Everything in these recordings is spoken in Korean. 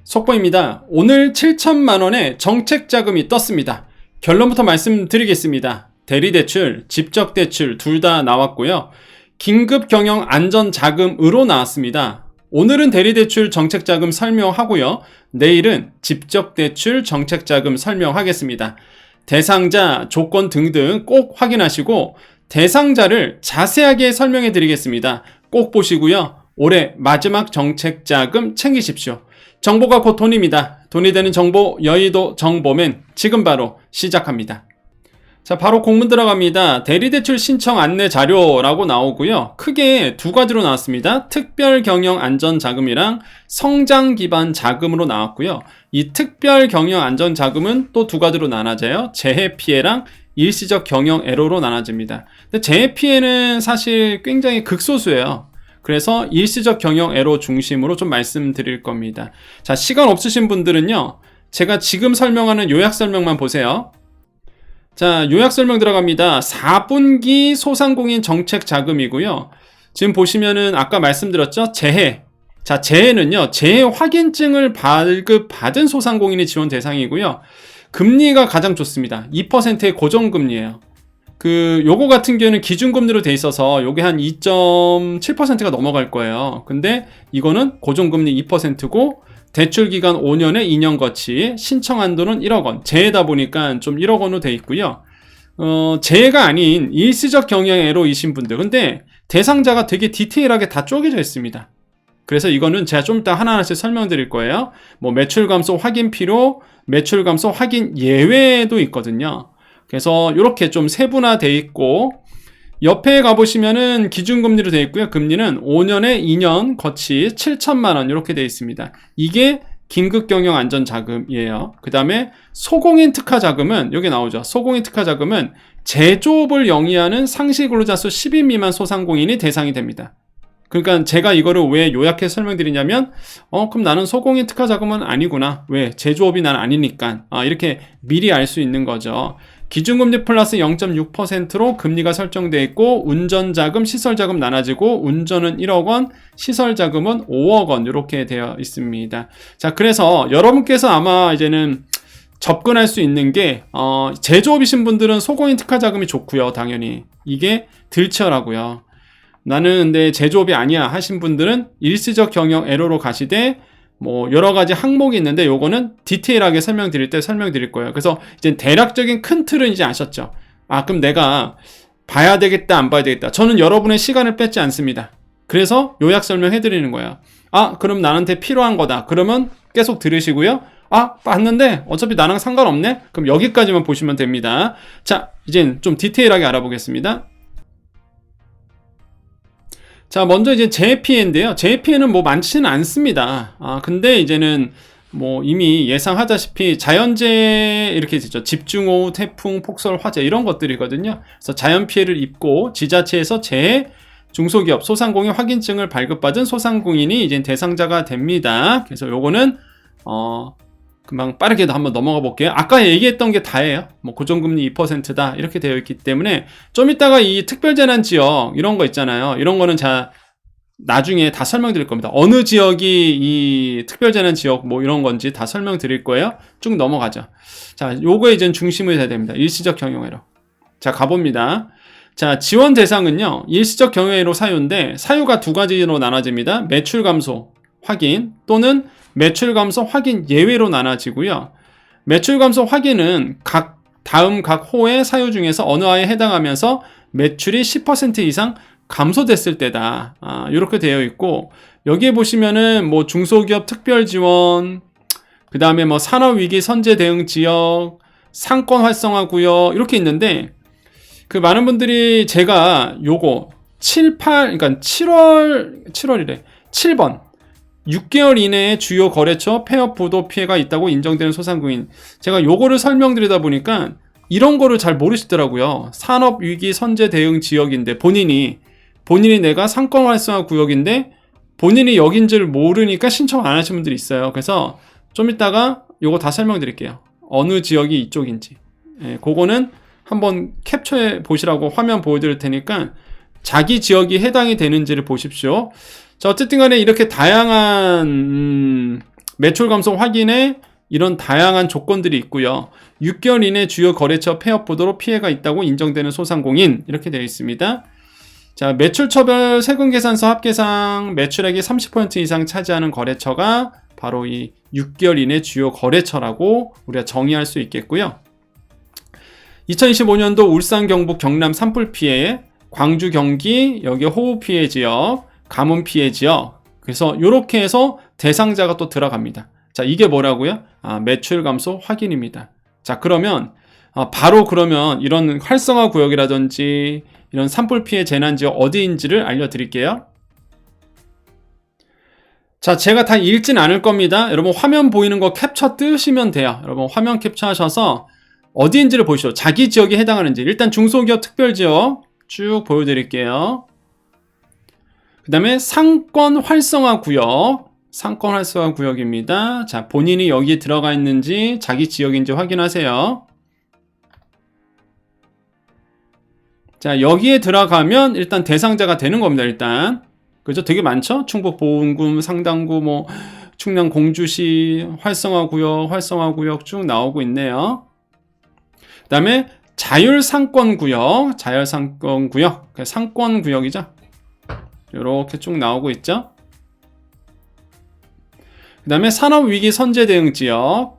속보입니다. 오늘 7천만원의 정책자금이 떴습니다. 결론부터 말씀드리겠습니다. 대리대출, 직접대출 둘 다 나왔고요. 긴급경영안전자금으로 나왔습니다. 오늘은 대리대출 정책자금 설명하고요. 내일은 직접대출 정책자금 설명하겠습니다. 대상자, 조건 등등 꼭 확인하시고 대상자를 자세하게 설명해 드리겠습니다. 꼭 보시고요. 올해 마지막 정책자금 챙기십시오. 정보가 곧 돈입니다. 돈이 되는 정보, 여의도 정보맨 지금 바로 시작합니다. 자, 바로 공문 들어갑니다. 대리대출 신청 안내 자료라고 나오고요. 크게 두 가지로 나왔습니다. 특별경영안전자금이랑 성장기반 자금으로 나왔고요. 이 특별경영안전자금은 또 두 가지로 나눠져요. 재해피해랑 일시적 경영애로로 나눠집니다. 근데 재해피해는 사실 굉장히 극소수예요. 그래서 일시적 경영애로 중심으로 좀 말씀드릴 겁니다. 자, 시간 없으신 분들은요, 제가 지금 설명하는 요약 설명만 보세요. 자, 요약 설명 들어갑니다. 4분기 소상공인 정책 자금이고요. 지금 보시면은 아까 말씀드렸죠? 재해. 자, 재해는요, 재해 확인증을 발급받은 소상공인이 지원 대상이고요. 금리가 가장 좋습니다. 2%의 고정금리예요. 요거 같은 경우는 기준금리로 돼 있어서 요게 한 2.7%가 넘어갈 거예요. 근데 이거는 고정금리 2%고 대출기간 5년에 2년 거치, 신청 한도는 1억 원. 재해다 보니까 좀 1억 원으로 돼 있고요. 재해가 아닌 일시적 경영애로이신 분들. 근데 대상자가 되게 디테일하게 다 쪼개져 있습니다. 그래서 이거는 제가 좀 이따 하나하나씩 설명드릴 거예요. 뭐 매출 감소 확인 필요, 매출 감소 확인 예외도 있거든요. 그래서 이렇게 좀 세분화되어 있고, 옆에 가보시면은 기준금리로 되어 있고요. 금리는 5년에 2년 거치 7천만원 이렇게 되어 있습니다. 이게 긴급경영안전자금이에요. 그 다음에 소공인 특화자금은 여기 나오죠. 소공인 특화자금은 제조업을 영위하는 상시근로자 수 10인 미만 소상공인이 대상이 됩니다. 그러니까 제가 이거를 왜 요약해 설명드리냐면 그럼 나는 소공인 특화자금은 아니구나. 왜? 제조업이 난 아니니까. 이렇게 미리 알 수 있는 거죠. 기준금리 플러스 0.6%로 금리가 설정되어 있고, 운전자금, 시설자금 나눠지고, 운전은 1억 원, 시설자금은 5억 원 이렇게 되어 있습니다. 자, 그래서 여러분께서 아마 이제는 접근할 수 있는 게 제조업이신 분들은 소공인 특화자금이 좋고요. 당연히 이게 덜 치열하고요. 나는 근데 제조업이 아니야 하신 분들은 일시적 경영애로로 가시되 뭐 여러 가지 항목이 있는데 요거는 디테일하게 설명드릴 때 설명드릴 거예요. 그래서 이제 대략적인 큰 틀은 이제 아셨죠? 그럼 내가 봐야 되겠다, 안 봐야 되겠다. 저는 여러분의 시간을 뺏지 않습니다. 그래서 요약 설명해 드리는 거예요. 그럼 나한테 필요한 거다. 그러면 계속 들으시고요. 봤는데 어차피 나랑 상관없네? 그럼 여기까지만 보시면 됩니다. 자, 이젠 좀 디테일하게 알아보겠습니다. 자, 먼저 이제 재해피해인데요. 재해피해는 뭐 많지는 않습니다. 근데 이제는 뭐 이미 예상하다시피 자연재해 이렇게 있죠. 집중호우, 태풍, 폭설, 화재 이런 것들이거든요. 그래서 자연피해를 입고 지자체에서 재해, 중소기업, 소상공인 확인증을 발급받은 소상공인이 이제 대상자가 됩니다. 그래서 요거는 금방 빠르게 한번 넘어가 볼게요. 아까 얘기했던 게 다예요. 뭐 고정금리 2%다 이렇게 되어 있기 때문에 좀 이따가 이 특별재난지역 이런 거 있잖아요. 이런 거는 나중에 다 설명드릴 겁니다. 어느 지역이 이 특별재난지역 뭐 이런 건지 다 설명드릴 거예요. 쭉 넘어가죠. 자, 요거에 이제 중심을 해야 됩니다. 일시적 경영애로. 자, 가봅니다. 자, 지원 대상은요, 일시적 경영애로 사유인데 사유가 두 가지로 나눠집니다. 매출 감소 확인 또는 매출 감소 확인 예외로 나눠지고요. 매출 감소 확인은 다음 각 호의 사유 중에서 어느 하에 해당하면서 매출이 10% 이상 감소됐을 때다. 이렇게 되어 있고, 여기에 보시면은 뭐 중소기업 특별 지원, 그 다음에 뭐 산업위기 선제 대응 지역, 상권 활성화 구역 이렇게 있는데, 많은 분들이 제가 요거 7월 7번 6개월 이내에 주요 거래처 폐업 부도 피해가 있다고 인정되는 소상공인, 제가 요거를 설명드리다 보니까 이런 거를 잘 모르시더라고요. 산업위기 선제 대응 지역인데 본인이 내가 상권 활성화 구역인데 본인이 여긴 줄 모르니까 신청 안 하신 분들이 있어요. 그래서 좀 이따가 요거 다 설명드릴게요. 어느 지역이 이쪽인지. 그거는 한번 캡처해 보시라고 화면 보여드릴 테니까 자기 지역이 해당이 되는지를 보십시오. 자, 어쨌든 간에 이렇게 다양한 매출 감소 확인에 이런 다양한 조건들이 있고요. 6개월 이내 주요 거래처 폐업 보도로 피해가 있다고 인정되는 소상공인 이렇게 되어 있습니다. 자, 매출처별 세금계산서 합계상 매출액이 30% 이상 차지하는 거래처가 바로 이 6개월 이내 주요 거래처라고 우리가 정의할 수 있겠고요. 2025년도 울산, 경북, 경남 산불 피해, 광주, 경기, 여기 호우 피해 지역, 가뭄 피해 지역. 그래서 이렇게 해서 대상자가 또 들어갑니다. 자, 이게 뭐라고요? 매출 감소 확인입니다. 자, 그러면 바로 그러면 이런 활성화 구역이라든지 이런 산불 피해 재난 지역 어디인지를 알려드릴게요. 자, 제가 다 읽진 않을 겁니다. 여러분 화면 보이는 거 캡처 뜨시면 돼요. 여러분 화면 캡처하셔서 어디인지를 보시죠. 자기 지역에 해당하는지. 일단 중소기업 특별지역 쭉 보여드릴게요. 그 다음에 상권 활성화 구역. 상권 활성화 구역입니다. 자, 본인이 여기에 들어가 있는지 자기 지역인지 확인하세요. 자, 여기에 들어가면 일단 대상자가 되는 겁니다. 일단 그죠? 되게 많죠? 충북 보은군, 상당구, 뭐 충남 공주시 활성화 구역 쭉 나오고 있네요. 그 다음에 자율상권구역, 상권구역이죠. 이렇게 쭉 나오고 있죠. 그 다음에 산업위기 선제대응지역.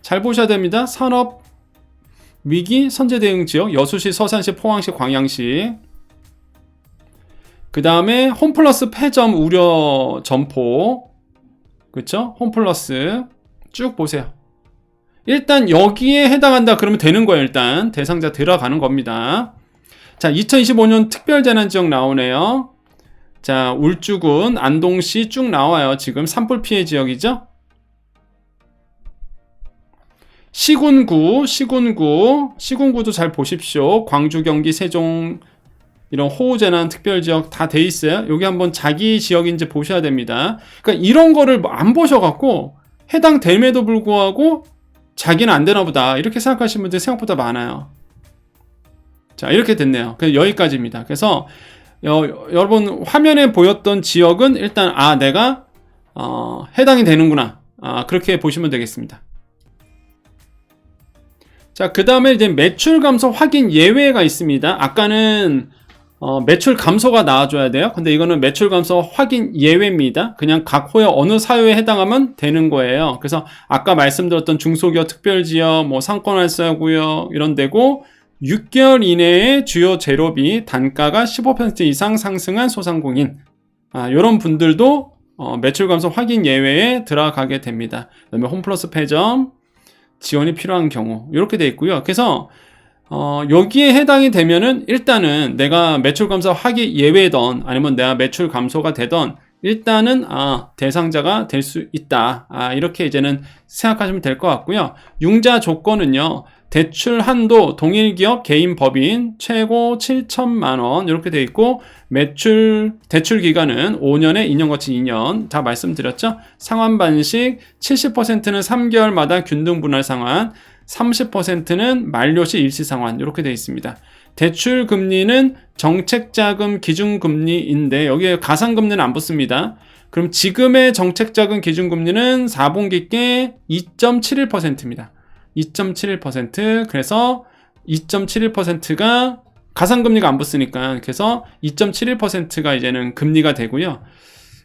잘 보셔야 됩니다. 산업위기 선제대응지역, 여수시, 서산시, 포항시, 광양시. 그 다음에 홈플러스 폐점 우려 점포. 그쵸? 홈플러스. 쭉 보세요. 일단 여기에 해당한다 그러면 되는 거예요. 일단 대상자 들어가는 겁니다. 자, 2025년 특별재난지역 나오네요. 자, 울주군, 안동시 쭉 나와요. 지금 산불 피해 지역이죠. 시군구도 잘 보십시오. 광주, 경기, 세종 이런 호우재난 특별지역 다 돼 있어요. 여기 한번 자기 지역인지 보셔야 됩니다. 그러니까 이런 거를 안 보셔갖고 해당됨에도 불구하고 자기는 안 되나 보다 이렇게 생각하시는 분들이 생각보다 많아요. 자, 이렇게 됐네요. 그래서 여기까지입니다. 그래서 여러분 화면에 보였던 지역은 일단 내가 해당이 되는구나. 그렇게 보시면 되겠습니다. 자, 그 다음에 이제 매출 감소 확인 예외가 있습니다. 아까는 매출 감소가 나와줘야 돼요. 근데 이거는 매출 감소 확인 예외입니다. 그냥 각 호의 어느 사유에 해당하면 되는 거예요. 그래서 아까 말씀드렸던 중소기업 특별지역, 뭐 상권 활성화구역 이런 데고 6개월 이내에 주요 재료비 단가가 15% 이상 상승한 소상공인, 이런 분들도 매출 감소 확인 예외에 들어가게 됩니다. 그다음에 홈플러스 폐점 지원이 필요한 경우 이렇게 되어 있고요. 그래서 여기에 해당이 되면은 일단은 내가 매출 감소 하기 예외던 아니면 내가 매출 감소가 되던 일단은 대상자가 될 수 있다. 이렇게 이제는 생각하시면 될 것 같고요. 융자 조건은요. 대출 한도 동일기업 개인 법인 최고 7천만 원 이렇게 되어 있고 대출 기간은 5년에 2년 거치 2년 다 말씀드렸죠. 상환 반식 70%는 3개월마다 균등 분할 상환 30%는 만료시 일시 상환 이렇게 되어 있습니다. 대출 금리는 정책자금 기준금리인데 여기에 가상금리는 안 붙습니다. 그럼 지금의 정책자금 기준금리는 4분기께 2.71%입니다. 2.71%. 그래서 2.71%가 가상금리가 안 붙으니까 그래서 2.71%가 이제는 금리가 되고요.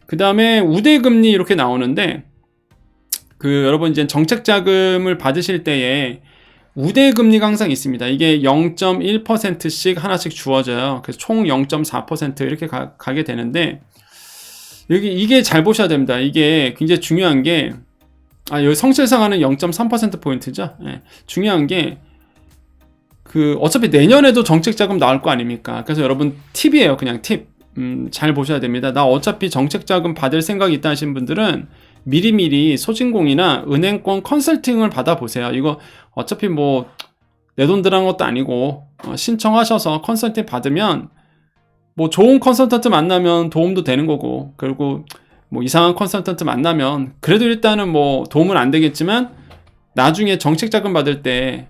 그 다음에 우대금리 이렇게 나오는데 여러분 이제 정책자금을 받으실 때에 우대금리가 항상 있습니다. 이게 0.1%씩 하나씩 주어져요. 그래서 총 0.4% 이렇게 가게 되는데 이게 잘 보셔야 됩니다. 이게 굉장히 중요한 게 여기 성실상한은 0.3%포인트죠. 중요한 게 어차피 내년에도 정책자금 나올 거 아닙니까? 그래서 여러분 팁이에요. 그냥 팁. 잘 보셔야 됩니다. 나 어차피 정책자금 받을 생각이 있다 하신 분들은 미리미리 소진공이나 은행권 컨설팅을 받아보세요. 이거 어차피 내 돈 들어간 것도 아니고 신청하셔서 컨설팅 받으면 좋은 컨설턴트 만나면 도움도 되는 거고 그리고 이상한 컨설턴트 만나면 그래도 일단은 도움은 안 되겠지만 나중에 정책자금 받을 때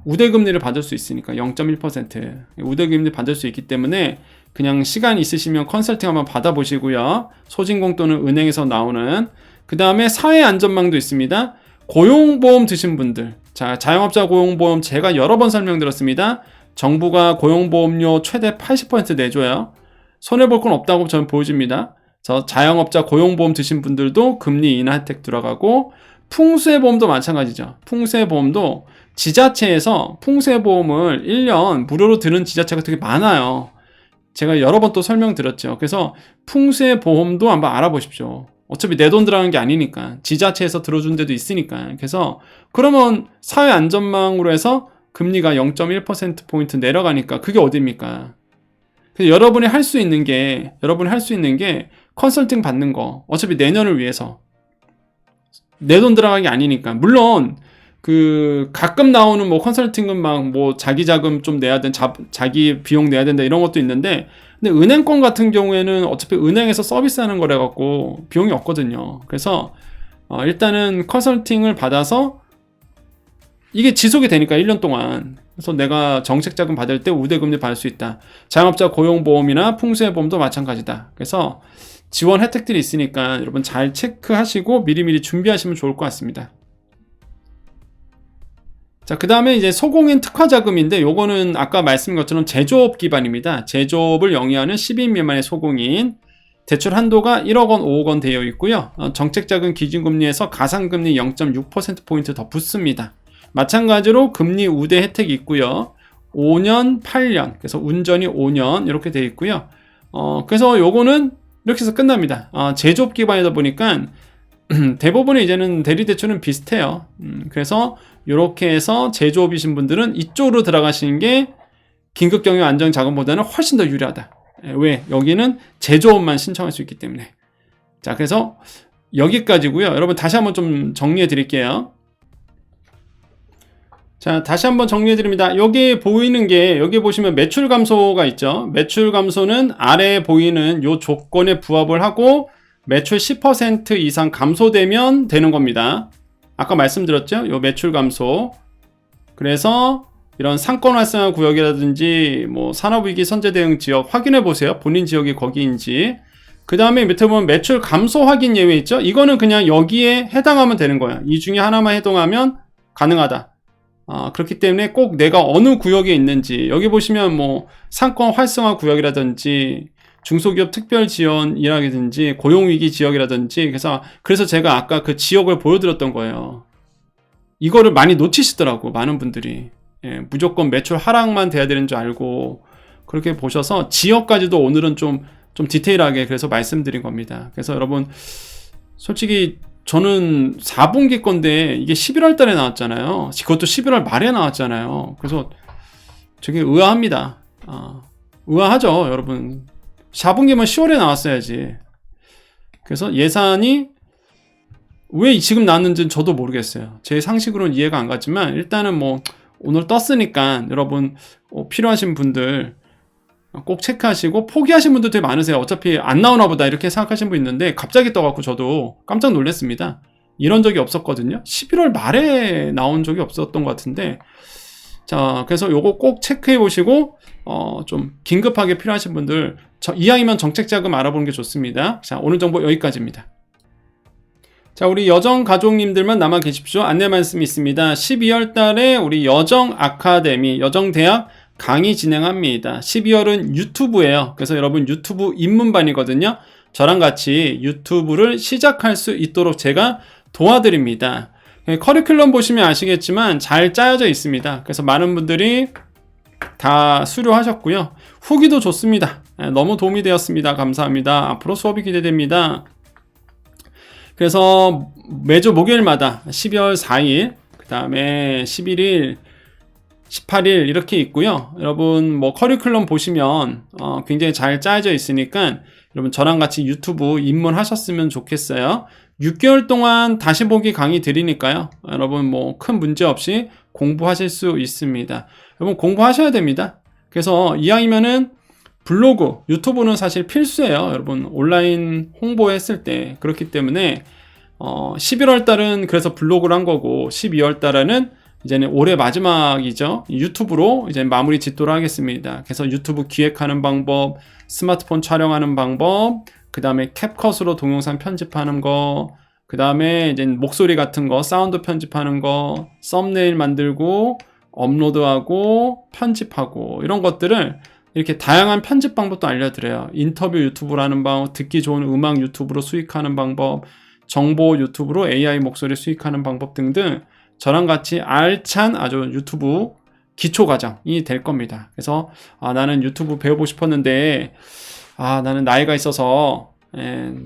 우대금리를 받을 수 있으니까 0.1% 우대금리 받을 수 있기 때문에 그냥 시간 있으시면 컨설팅 한번 받아보시고요. 소진공 또는 은행에서 나오는. 그 다음에 사회안전망도 있습니다. 고용보험 드신 분들. 자, 자영업자 고용보험 제가 여러 번 설명드렸습니다. 정부가 고용보험료 최대 80% 내줘요. 손해볼 건 없다고 저는 보여줍니다. 그래서 자영업자 고용보험 드신 분들도 금리 인하 혜택 들어가고, 풍수해보험도 마찬가지죠. 풍수해보험도 지자체에서 풍수해보험을 1년 무료로 드는 지자체가 되게 많아요. 제가 여러 번 또 설명드렸죠. 그래서 풍수해보험도 한번 알아보십시오. 어차피 내 돈 들어가는 게 아니니까. 지자체에서 들어준 데도 있으니까. 그래서 그러면 사회안전망으로 해서 금리가 0.1%포인트 내려가니까 그게 어딥니까? 그래서 여러분이 할 수 있는 게 컨설팅 받는 거. 어차피 내년을 위해서. 내 돈 들어가는 게 아니니까. 물론 그 가끔 나오는 뭐 컨설팅은 막 뭐 자기 자금 좀 내야 된다, 자기 비용 내야 된다 이런 것도 있는데, 근데 은행권 같은 경우에는 어차피 은행에서 서비스하는 거래 갖고 비용이 없거든요. 그래서 일단은 컨설팅을 받아서 이게 지속이 되니까 1년 동안. 그래서 내가 정책자금 받을 때 우대금리 받을 수 있다. 자영업자 고용보험이나 풍수해보험도 마찬가지다. 그래서 지원 혜택들이 있으니까 여러분 잘 체크하시고 미리미리 준비하시면 좋을 것 같습니다. 자, 그 다음에 이제 소공인 특화자금인데, 요거는 아까 말씀드린 것처럼 제조업 기반입니다. 제조업을 영위하는 10인 미만의 소공인. 대출 한도가 1억 원, 5억 원 되어 있고요. 정책자금 기준금리에서 가상금리 0.6%포인트 더 붙습니다. 마찬가지로 금리 우대 혜택이 있고요. 5년, 8년. 그래서 운전이 5년 이렇게 되어 있고요. 그래서 요거는 이렇게 해서 끝납니다. 제조업 기반이다 보니까 대부분의 이제는 대리대출은 비슷해요. 그래서 이렇게 해서 제조업이신 분들은 이쪽으로 들어가시는 게 긴급경영 안정자금보다는 훨씬 더 유리하다. 왜? 여기는 제조업만 신청할 수 있기 때문에. 자, 그래서 여기까지고요. 여러분 다시 한번 좀 정리해 드릴게요. 자, 다시 한번 정리해 드립니다. 여기 보이는 게, 여기 보시면 매출 감소가 있죠. 매출 감소는 아래에 보이는 요 조건에 부합을 하고 매출 10% 이상 감소되면 되는 겁니다. 아까 말씀드렸죠? 요 매출 감소. 그래서 이런 상권 활성화 구역이라든지 뭐 산업위기 선제 대응 지역 확인해 보세요. 본인 지역이 거기인지. 그 다음에 밑에 보면 매출 감소 확인 예외 있죠? 이거는 그냥 여기에 해당하면 되는 거예요. 이 중에 하나만 해당하면 가능하다. 그렇기 때문에 꼭 내가 어느 구역에 있는지, 여기 보시면 뭐 상권 활성화 구역이라든지 중소기업 특별 지원이라든지 고용위기 지역이라든지, 그래서 제가 아까 그 지역을 보여드렸던 거예요. 이거를 많이 놓치시더라고, 많은 분들이. 예, 무조건 매출 하락만 돼야 되는 줄 알고 그렇게 보셔서 지역까지도 오늘은 좀 디테일하게 그래서 말씀드린 겁니다. 그래서 여러분 솔직히 저는 4분기 건데 이게 11월 달에 나왔잖아요. 그것도 11월 말에 나왔잖아요. 그래서 되게 의아합니다. 의아하죠, 여러분. 4분기면 10월에 나왔어야지. 그래서 예산이 왜 지금 나왔는지는 저도 모르겠어요. 제 상식으로는 이해가 안 갔지만, 일단은 뭐 오늘 떴으니까 여러분 필요하신 분들 꼭 체크하시고, 포기하신 분들 되게 많으세요. 어차피 안 나오나 보다 이렇게 생각하신 분 있는데 갑자기 떠갖고 저도 깜짝 놀랐습니다. 이런 적이 없었거든요. 11월 말에 나온 적이 없었던 것 같은데. 자, 그래서 요거 꼭 체크해 보시고 좀 긴급하게 필요하신 분들 이왕이면 정책자금 알아보는 게 좋습니다. 자, 오늘 정보 여기까지입니다. 자, 우리 여정 가족님들만 남아 계십시오. 안내 말씀이 있습니다. 12월 달에 우리 여정 아카데미, 여정대학 강의 진행합니다. 12월은 유튜브예요. 그래서 여러분 유튜브 입문반이거든요. 저랑 같이 유튜브를 시작할 수 있도록 제가 도와드립니다. 커리큘럼 보시면 아시겠지만 잘 짜여져 있습니다. 그래서 많은 분들이 다 수료하셨고요. 후기도 좋습니다. 너무 도움이 되었습니다. 감사합니다. 앞으로 수업이 기대됩니다. 그래서 매주 목요일마다 12월 4일, 그 다음에 11일, 18일 이렇게 있고요. 여러분 뭐 커리큘럼 보시면 굉장히 잘 짜여져 있으니까 여러분 저랑 같이 유튜브 입문하셨으면 좋겠어요. 6개월 동안 다시 보기 강의 드리니까요. 여러분 뭐 큰 문제 없이 공부하실 수 있습니다. 여러분 공부하셔야 됩니다. 그래서 이왕이면은 블로그, 유튜브는 사실 필수예요. 여러분 온라인 홍보했을 때. 그렇기 때문에 11월 달은 그래서 블로그를 한 거고 12월 달에는 이제는 올해 마지막이죠. 유튜브로 이제 마무리 짓도록 하겠습니다. 그래서 유튜브 기획하는 방법, 스마트폰 촬영하는 방법, 그 다음에 캡컷으로 동영상 편집하는 거, 그 다음에 이제 목소리 같은 거, 사운드 편집하는 거, 썸네일 만들고, 업로드하고, 편집하고, 이런 것들을 이렇게 다양한 편집 방법도 알려드려요. 인터뷰 유튜브라는 방법, 듣기 좋은 음악 유튜브로 수익하는 방법, 정보 유튜브로 AI 목소리 수익하는 방법 등등 저랑 같이 알찬 아주 유튜브 기초 과정이 될 겁니다. 그래서 나는 유튜브 배워보고 싶었는데 나는 나이가 있어서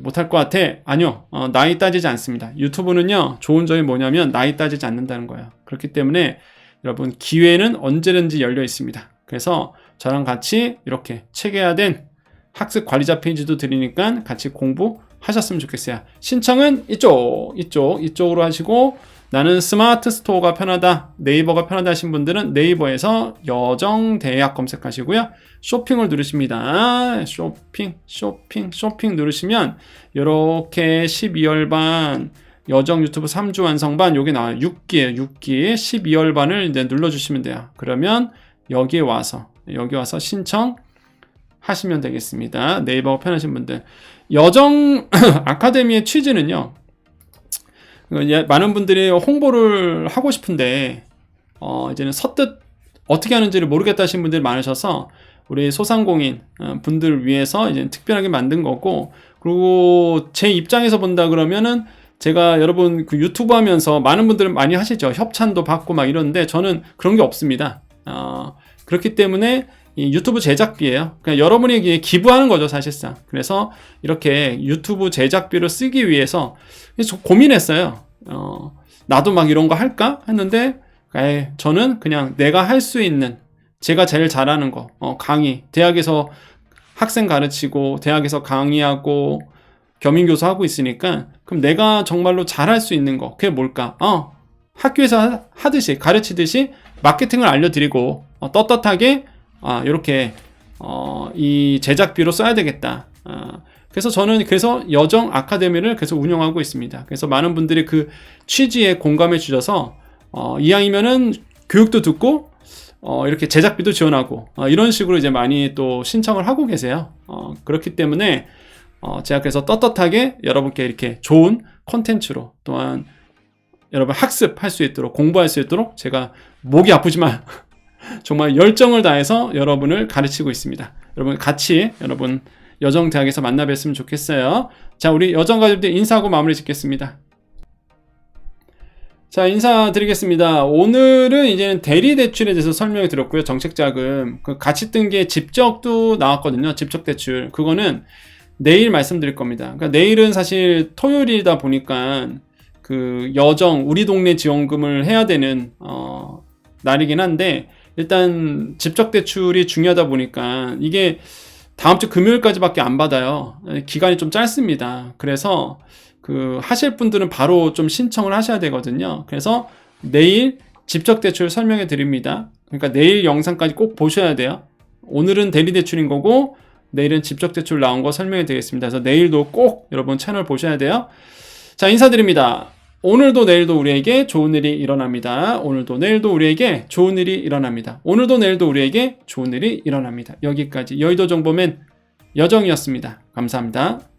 못할 것 같아. 아니요. 나이 따지지 않습니다. 유튜브는요. 좋은 점이 뭐냐면 나이 따지지 않는다는 거예요. 그렇기 때문에 여러분 기회는 언제든지 열려 있습니다. 그래서 저랑 같이 이렇게 체계화된 학습 관리자 페이지도 드리니까 같이 공부하셨으면 좋겠어요. 신청은 이쪽으로 하시고 나는 스마트 스토어가 편하다, 네이버가 편하다 하신 분들은 네이버에서 여정대학 검색하시고요. 쇼핑을 누르십니다. 쇼핑 누르시면 이렇게 12월반 여정 유튜브 3주 완성반 여기 나와요. 6기 12월반을 이제 눌러주시면 돼요. 그러면 여기 와서 신청하시면 되겠습니다. 네이버가 편하신 분들. 여정 아카데미의 취지는요. 많은 분들이 홍보를 하고 싶은데 이제는 서뜻 어떻게 하는지를 모르겠다 하신 분들이 많으셔서 우리 소상공인 분들 위해서 이제 특별하게 만든 거고, 그리고 제 입장에서 본다 그러면은 제가 여러분 그 유튜브 하면서 많은 분들은 많이 하시죠. 협찬도 받고 막 이러는데 저는 그런 게 없습니다. 그렇기 때문에 이 유튜브 제작비예요. 그냥 여러분이 기부하는 거죠, 사실상. 그래서 이렇게 유튜브 제작비를 쓰기 위해서 고민했어요. 나도 막 이런 거 할까 했는데 저는 그냥 내가 할 수 있는, 제가 제일 잘하는 거, 강의, 대학에서 학생 가르치고 대학에서 강의하고 겸임교수 하고 있으니까 그럼 내가 정말로 잘할 수 있는 거, 그게 뭘까? 학교에서 하듯이 가르치듯이 마케팅을 알려드리고 떳떳하게 이렇게 이 제작비로 써야 되겠다. 그래서 저는 여정 아카데미를 계속 운영하고 있습니다. 그래서 많은 분들이 그 취지에 공감해 주셔서 이왕이면은 교육도 듣고 이렇게 제작비도 지원하고 이런 식으로 이제 많이 또 신청을 하고 계세요. 그렇기 때문에 제가 그래서 떳떳하게 여러분께 이렇게 좋은 콘텐츠로, 또한 여러분 학습할 수 있도록, 공부할 수 있도록 제가 목이 아프지만 정말 열정을 다해서 여러분을 가르치고 있습니다. 여러분 같이 여정대학에서 만나 뵀으면 좋겠어요. 자, 우리 여정가족들 인사하고 마무리 짓겠습니다. 자, 인사드리겠습니다. 오늘은 이제는 대리대출에 대해서 설명을 드렸고요. 정책자금, 같이 뜬 게 집적도 나왔거든요. 집적대출. 그거는 내일 말씀드릴 겁니다. 그러니까 내일은 사실 토요일이다 보니까 그 여정, 우리 동네 지원금을 해야 되는 날이긴 한데, 일단 집적대출이 중요하다 보니까 이게 다음 주 금요일까지밖에 안 받아요. 기간이 좀 짧습니다. 그래서 하실 분들은 바로 좀 신청을 하셔야 되거든요. 그래서 내일 집적대출 설명해 드립니다. 그러니까 내일 영상까지 꼭 보셔야 돼요. 오늘은 대리대출인 거고 내일은 집적대출 나온 거 설명해 드리겠습니다. 그래서 내일도 꼭 여러분 채널 보셔야 돼요. 자, 인사드립니다. 오늘도 내일도 우리에게 좋은 일이 일어납니다. 오늘도 내일도 우리에게 좋은 일이 일어납니다. 오늘도 내일도 우리에게 좋은 일이 일어납니다. 여기까지 여의도 정보맨 여정이었습니다. 감사합니다.